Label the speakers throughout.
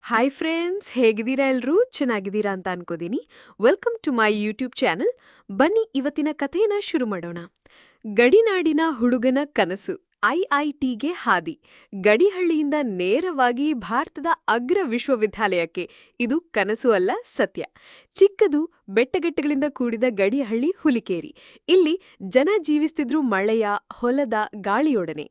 Speaker 1: Hi friends, ಹೇಗಿದ್ದೀರಾ? ಎಲ್ಲರೂ ಚೆನ್ನಾಗಿದ್ದೀರಾ ಅಂತ ಅನ್ಕೋತೀನಿ. Welcome to my YouTube channel. ಬನ್ನಿ ಇವತ್ತಿನ ಕಥೆನ ಶುರು ಮಾಡೋಣ. ಗಡಿನಾಡಿನ ಹುಡುಗನ ಕನಸು, ಐಐಟಿಗೆ ಹಾದಿ. ಗಡಿಹಳ್ಳಿಯಿಂದ ನೇರವಾಗಿ ಭಾರತದ ಅಗ್ರ ವಿಶ್ವವಿದ್ಯಾಲಯಕ್ಕೆ. ಇದು ಕನಸು ಅಲ್ಲ, ಸತ್ಯ. ಚಿಕ್ಕದು, ಬೆಟ್ಟಗಟ್ಟೆಗಳಿಂದ ಕೂಡಿದ ಗಡಿಹಳ್ಳಿ ಹುಲಿಕೇರಿ. ಇಲ್ಲಿ ಜನ ಜೀವಿಸ್ತಿದ್ರು ಮಳೆಯ, ಹೊಲದ, ಗಾಳಿಯೊಡನೆ.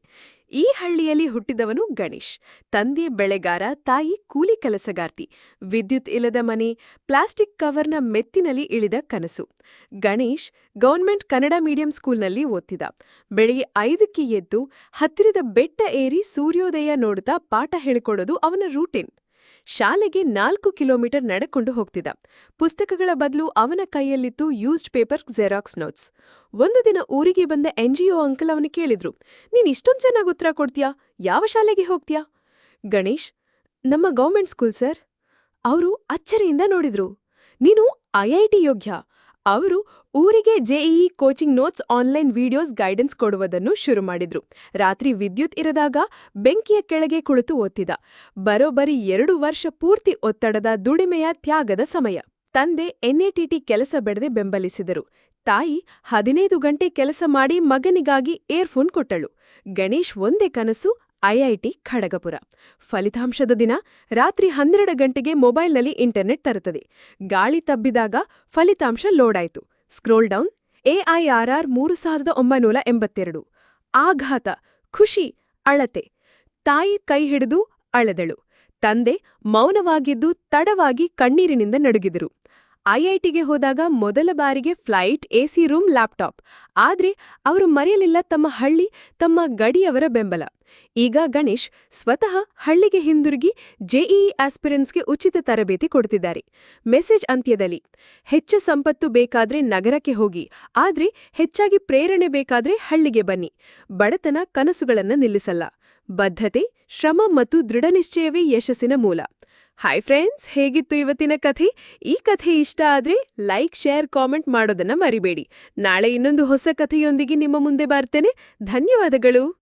Speaker 1: ಈ ಹಳ್ಳಿಯಲ್ಲಿ ಹುಟ್ಟಿದವನು ಗಣೇಶ್. ತಂದೆ ಬೆಳೆಗಾರ, ತಾಯಿ ಕೂಲಿ ಕೆಲಸಗಾರ್ತಿ. ವಿದ್ಯುತ್ ಇಲ್ಲದ ಮನೆ, ಪ್ಲಾಸ್ಟಿಕ್ ಕವರ್ನ ಮೆತ್ತಿನಲ್ಲಿ ಇಳಿದ ಕನಸು. ಗಣೇಶ್ ಗೌರ್ಮೆಂಟ್ ಕನ್ನಡ ಮೀಡಿಯಂ ಸ್ಕೂಲ್ನಲ್ಲಿ ಓದ್ತಿದ್ದ. ಬೆಳಿಗ್ಗೆ 5ಕ್ಕೆ ಎದ್ದು ಹತ್ತಿರದ ಬೆಟ್ಟ ಏರಿ ಸೂರ್ಯೋದಯ ನೋಡುತ್ತಾ ಪಾಠ ಹೇಳಿಕೊಡೋದು ಅವನ ರೂಟೀನ್. ಶಾಲೆಗೆ 4 ಕಿಲೋಮೀಟರ್ ನಡೆಕೊಂಡು ಹೋಗ್ತಿದ್ದ. ಪುಸ್ತಕಗಳ ಬದಲು ಅವನ ಕೈಯಲ್ಲಿತ್ತು ಯೂಸ್ಡ್ ಪೇಪರ್ ಜೆರಾಕ್ಸ್ ನೋಟ್ಸ್. ಒಂದು ದಿನ ಊರಿಗೆ ಬಂದ NGO ಅಂಕಲ್ ಅವನು ಕೇಳಿದ್ರು, ನೀನ್ ಇಷ್ಟೊಂದು ಚೆನ್ನಾಗಿ ಉತ್ತರ ಕೊಡ್ತೀಯಾ? ಯಾವ ಶಾಲೆಗೆ ಹೋಗ್ತೀಯಾ? ಗಣೇಶ್, ನಮ್ಮ ಗೌರ್ಮೆಂಟ್ ಸ್ಕೂಲ್ ಸರ್. ಅವರು ಅಚ್ಚರಿಯಿಂದ ನೋಡಿದ್ರು. ನೀನು IIT ಯೋಗ್ಯ. ಅವರು ಊರಿಗೆ JEE coaching notes, online videos, guidance ಕೊಡುವುದನ್ನು ಶುರು ಮಾಡಿದ್ರು. ರಾತ್ರಿ ವಿದ್ಯುತ್ ಇರದಾಗ ಬೆಂಕಿಯ ಕೆಳಗೆ ಕುಳಿತು ಓದ್ತಿದ್ದ. ಬರೋಬ್ಬರಿ 2 ವರ್ಷ ಪೂರ್ತಿ ಒತ್ತಡದ, ದುಡಿಮೆಯ, ತ್ಯಾಗದ ಸಮಯ. ತಂದೆ NATT ಕೆಲಸ ಬಿಡದೆ ಬೆಂಬಲಿಸಿದರು. ತಾಯಿ 15 ಗಂಟೆ ಕೆಲಸ ಮಾಡಿ ಮಗನಿಗಾಗಿ ಏರ್ಫೋನ್ ಕೊಟ್ಟಳು. ಗಣೇಶ್ ಒಂದೇ ಕನಸು, IIT ಖಡಗಪುರ. ಫಲಿತಾಂಶದ ದಿನ ರಾತ್ರಿ 12 ಗಂಟೆಗೆ ಮೊಬೈಲ್ನಲ್ಲಿ ಇಂಟರ್ನೆಟ್ ತರುತ್ತದೆ. ಗಾಳಿ ತಬ್ಬಿದಾಗ ಫಲಿತಾಂಶ ಲೋಡ್ ಆಯ್ತು. Scroll down, AIRR 3982. ಆಘಾತ, ಖುಷಿ, ಅಳತೆ. ತಾಯಿ ಕೈ ಹಿಡಿದು ಅಳೆದಳು. ತಂದೆ ಮೌನವಾಗಿದ್ದು ತಡವಾಗಿ ಕಣ್ಣೀರಿನಿಂದ ನಡುಗಿದರು. IITಗೆ ಹೋದಾಗ ಮೊದಲ ಬಾರಿಗೆ ಫ್ಲೈಟ್, AC ರೂಮ್, ಲ್ಯಾಪ್ಟಾಪ್. ಆದ್ರೆ ಅವರು ಮರೆಯಲಿಲ್ಲ ತಮ್ಮ ಹಳ್ಳಿ, ತಮ್ಮ ಗಡಿಯವರ ಬೆಂಬಲ. ಈಗ ಗಣೇಶ್ ಸ್ವತಃ ಹಳ್ಳಿಗೆ ಹಿಂದಿರುಗಿ JEE ಆಸ್ಪಿರೆಂಟ್ಸ್ಗೆ ಉಚಿತ ತರಬೇತಿ ಕೊಡ್ತಿದ್ದಾರೆ. ಮೆಸೇಜ್ ಅಂತ್ಯದಲ್ಲಿ, ಹೆಚ್ಚು ಸಂಪತ್ತು ಬೇಕಾದ್ರೆ ನಗರಕ್ಕೆ ಹೋಗಿ, ಆದ್ರೆ ಹೆಚ್ಚಾಗಿ ಪ್ರೇರಣೆ ಬೇಕಾದ್ರೆ ಹಳ್ಳಿಗೆ ಬನ್ನಿ. ಬಡತನ ಕನಸುಗಳನ್ನ ನಿಲ್ಲಿಸಲ್ಲ. ಬದ್ಧತೆ, ಶ್ರಮ ಮತ್ತು ದೃಢನಿಶ್ಚಯವೇ ಯಶಸ್ಸಿನ ಮೂಲ. ಹಾಯ್ ಫ್ರೆಂಡ್ಸ್, ಹೇಗಿತ್ತು ಇವತ್ತಿನ ಕಥೆ? ಈ ಕಥೆ ಇಷ್ಟ ಆದ್ರೆ ಲೈಕ್, ಶೇರ್, ಕಾಮೆಂಟ್ ಮಾಡೋದನ್ನ ಮರಿಬೇಡಿ. ನಾಳೆ ಇನ್ನೊಂದು ಹೊಸ ಕಥೆಯೊಂದಿಗೆ ನಿಮ್ಮ ಮುಂದೆ ಬರ್ತೇನೆ. ಧನ್ಯವಾದಗಳು.